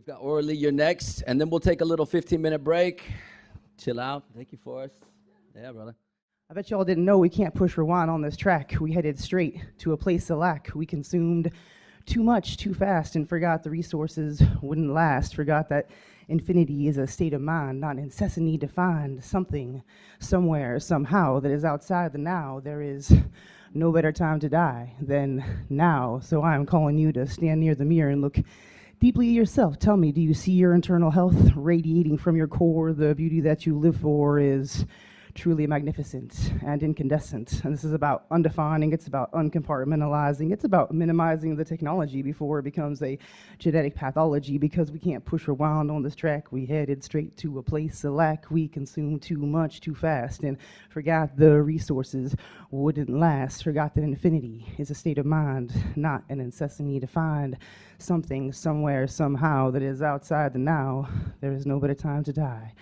We've got Aurelie, you're next, and then we'll take a little 15-minute break. Chill out. Thank you, Forrest. Yeah, brother. I bet y'all didn't know we can't push rewind on this track. We headed straight to a place of lack. We consumed too much too fast and forgot the resources wouldn't last. Forgot that infinity is a state of mind, not an incessant need to find something, somewhere, somehow that is outside the now. There is no better time to die than now. So I am calling you to stand near the mirror and look deeply at yourself. Tell me, do you see your internal health radiating from your core? The beauty that you live for is truly magnificent and incandescent. And this is about undefining, it's about uncompartmentalizing, it's about minimizing the technology before it becomes a genetic pathology, because we can't push rewind on this track. We headed straight to a place of lack. We consumed too much too fast and forgot the resources wouldn't last. Forgot that infinity is a state of mind, not an incessant need to find something, somewhere, somehow that is outside the now. There is no better time to die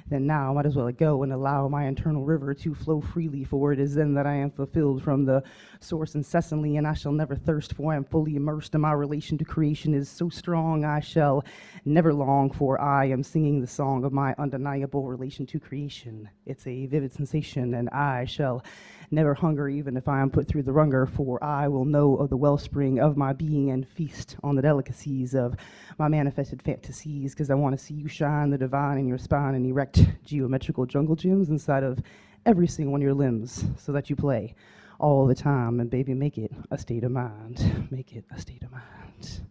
then now. Might as well go and allow my internal river to flow freely, for it is then that I am fulfilled from the source incessantly, and I shall never thirst, for I am fully immersed, and my relation to creation is so strong I shall never long, for I am singing the song of my undeniable relation to creation. It's a vivid sensation, and I shall never hunger, even if I am put through the wrunger, for I will know of the wellspring of my being and feast on the delicacies of my manifested fantasies, because I want to see you shine the divine in your spine and erect geometrical jungle gyms inside of every single one of your limbs, so that you play all the time. And baby, make it a state of mind. Make it a state of mind.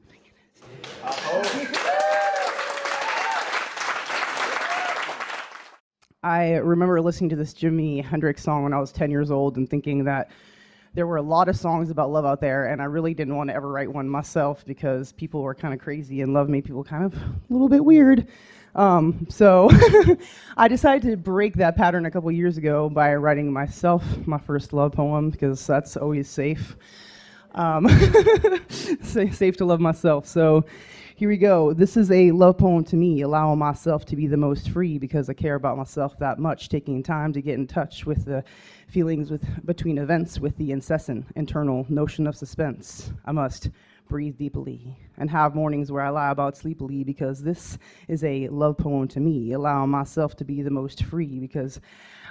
I remember listening to this Jimi Hendrix song when I was 10 years old and thinking that there were a lot of songs about love out there, and I really didn't want to ever write one myself because people were kind of crazy and love made people kind of a little bit weird. So I decided to break that pattern a couple years ago by writing myself my first love poem, because that's always safe. Safe to love myself. So here we go. This is a love poem to me, allowing myself to be the most free because I care about myself that much, taking time to get in touch with the feelings between events, with the incessant internal notion of suspense. I must breathe deeply and have mornings where I lie about sleepily, because this is a love poem to me, allowing myself to be the most free because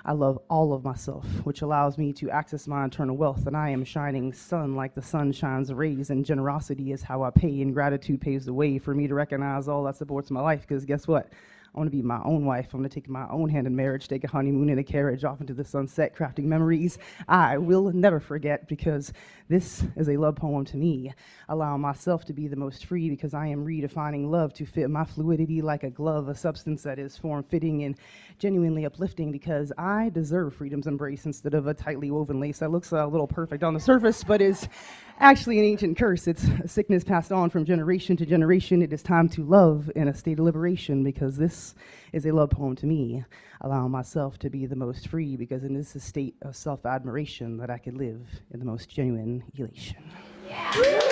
I love all of myself, which allows me to access my internal wealth, and I am shining sun like the sun shines rays, and generosity is how I pay, and gratitude paves the way for me to recognize all that supports my life, because guess what? I want to be my own wife. I'm going to take my own hand in marriage, take a honeymoon in a carriage off into the sunset, crafting memories I will never forget, because this is a love poem to me, allowing myself to be the most free because I am redefining love to fit my fluidity like a glove, a substance that is form-fitting and genuinely uplifting, because I deserve freedom's embrace instead of a tightly woven lace that looks a little perfect on the surface but is actually an ancient curse. It's a sickness passed on from generation to generation. It is time to love in a state of liberation, because this is a love poem to me, allowing myself to be the most free because it is a state of self-admiration that I could live in the most genuine elation. Yeah.